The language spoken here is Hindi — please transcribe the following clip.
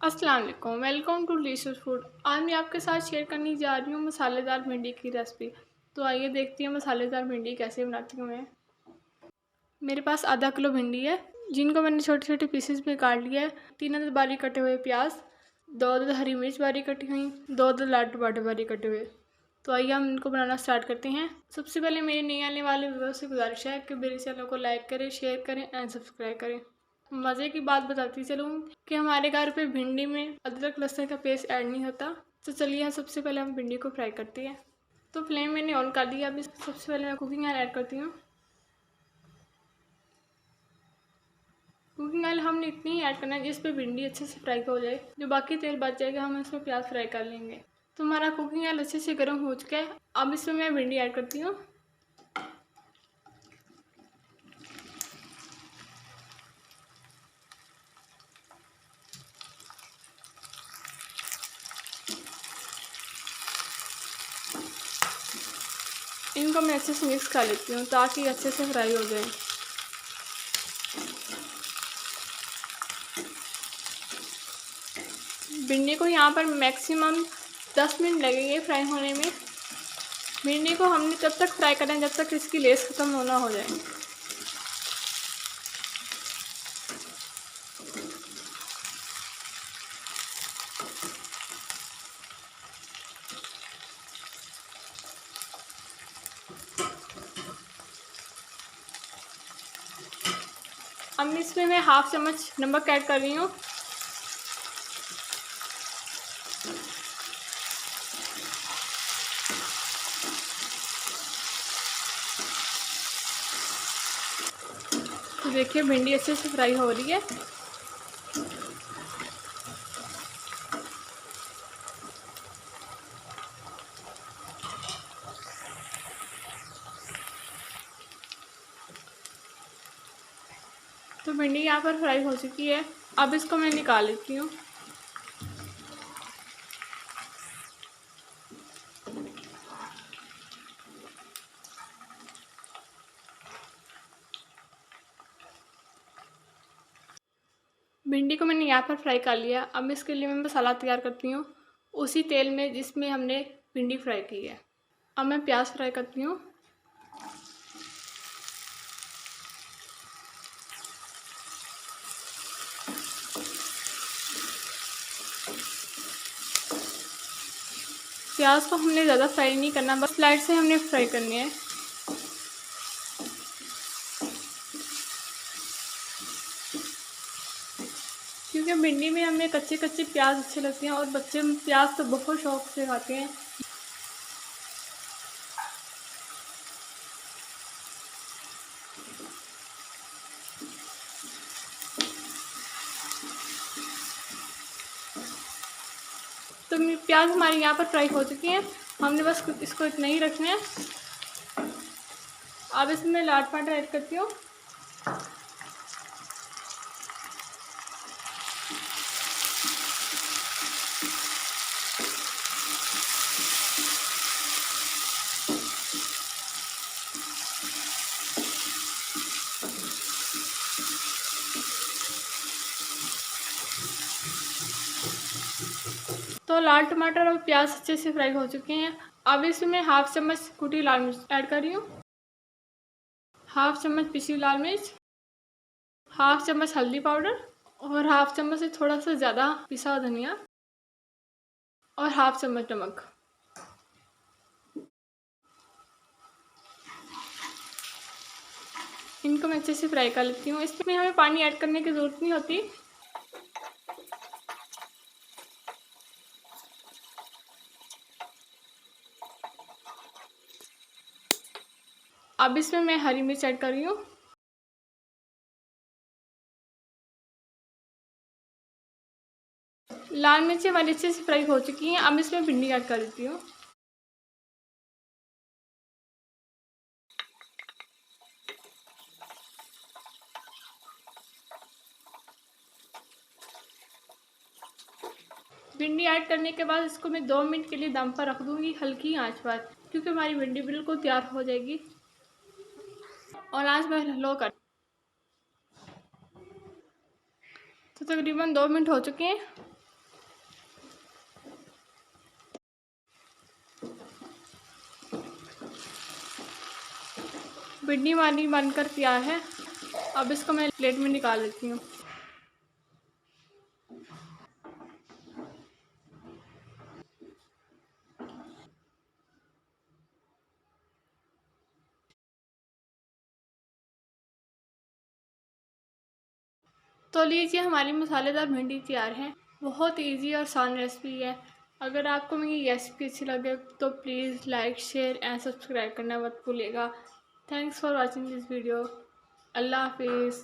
अस्सलाम वालेकुम, वेलकम टू डिलीशियस फूड। आज मैं आपके साथ शेयर करने जा रही हूँ मसालेदार भिंडी की रेसिपी। तो आइए देखते हैं मसालेदार भिंडी कैसे बनाती हूँ मैं। मेरे पास आधा किलो भिंडी है, जिनको मैंने छोटे छोटे पीसेस में काट लिया है। 3 अदद बारीक कटे हुए प्याज, 2 अदद हरी मिर्च बारीक कटी हुई, 2 अदद लाल टमाटर बारीक कटे हुए। तो आइए हम इनको बनाना स्टार्ट करते हैं। सबसे पहले मेरे नए आने वाले व्यूअर्स से गुजारिश है कि मेरे चैनल को लाइक करें, शेयर करें एंड सब्सक्राइब करें। मज़े की बात बताती चलूँ कि हमारे घर पे भिंडी में अदरक लहसुन का पेस्ट ऐड नहीं होता। तो चलिए सबसे पहले हम भिंडी को फ्राई करते हैं। तो फ्लेम मैंने ऑन कर दिया। अभी सबसे पहले मैं कुकिंग ऑयल ऐड करती हूँ। कुकिंग ऑयल हमने इतनी ही ऐड करना है जिस पे भिंडी अच्छे से फ्राई हो जाए। जो बाकी तेल बच जाएगा हम इसमें प्याज फ्राई कर लेंगे। तो हमारा कुकिंग ऑयल अच्छे से गर्म हो चुका है। अब इसमें मैं भिंडी ऐड करती हूँ। इनको मैं अच्छे से मिक्स कर लेती हूँ ताकि अच्छे से फ्राई हो जाए। भिंडी को यहाँ पर मैक्सिमम 10 मिनट लगेंगे फ्राई होने में। भिंडी को हमने तब तक फ्राई करना है जब तक इसकी लेस ख़त्म ना हो जाए। अब इसमें मैं हाफ चम्मच नमक ऐड कर रही हूँ। तो देखिए भिंडी अच्छे से फ्राई हो रही है। तो भिंडी यहाँ पर फ्राई हो चुकी है। अब इसको मैं निकाल लेती हूँ। भिंडी को मैंने यहाँ पर फ्राई कर लिया। अब इसके लिए मैं मसाला तैयार करती हूँ उसी तेल में जिसमें हमने भिंडी फ्राई की है। अब मैं प्याज फ्राई करती हूँ। प्याज को हमने ज़्यादा फ्राई नहीं करना, बस लाइट से हमने फ्राई करनी है। क्योंकि भिंडी में हमें कच्चे कच्चे प्याज अच्छे लगते हैं और बच्चे प्याज तो बहुत शौक से खाते हैं। तो प्याज हमारी यहाँ पर फ्राई हो चुकी हैं। हमने बस इसको इतना ही रखना है। अब इसमें लाल टमाटर ऐड करती हूँ। तो लाल टमाटर और प्याज अच्छे से फ्राई हो चुके हैं। अब इसमें हाफ चम्मच कुटी लाल मिर्च ऐड कर रही हूँ, हाफ चम्मच पिसी लाल मिर्च, हाफ चम्मच हल्दी पाउडर और हाफ चम्मच से थोड़ा सा ज़्यादा पिसा हुआ धनिया और हाफ चम्मच नमक। इनको मैं अच्छे से फ्राई कर लेती हूँ। इसमें हमें पानी ऐड करने की ज़रूरत नहीं होती। अब इसमें मैं हरी मिर्च ऐड कर रही हूँ। लाल मिर्ची हमारी अच्छे से फ्राई हो चुकी हैं। अब इसमें भिंडी ऐड कर देती हूँ। भिंडी ऐड करने के बाद इसको मैं 2 मिनट के लिए दम पर रख दूँगी हल्की आंच पर, क्योंकि हमारी भिंडी बिल्कुल तैयार हो जाएगी। और आंच मैं लो कर, तो तकरीबन 2 मिनट हो चुके हैं। भिंडी हमारी बनकर तैयार है। अब इसको मैं प्लेट में निकाल लेती हूँ। तो लीजिए, हमारी मसालेदार भिंडी तैयार है। बहुत इजी और आसान रेसिपी है। अगर आपको मेरी रेसिपी अच्छी लगे तो please like, share and subscribe करना मत भूलिएगा। Thanks for watching this video. अल्लाह हाफिज़।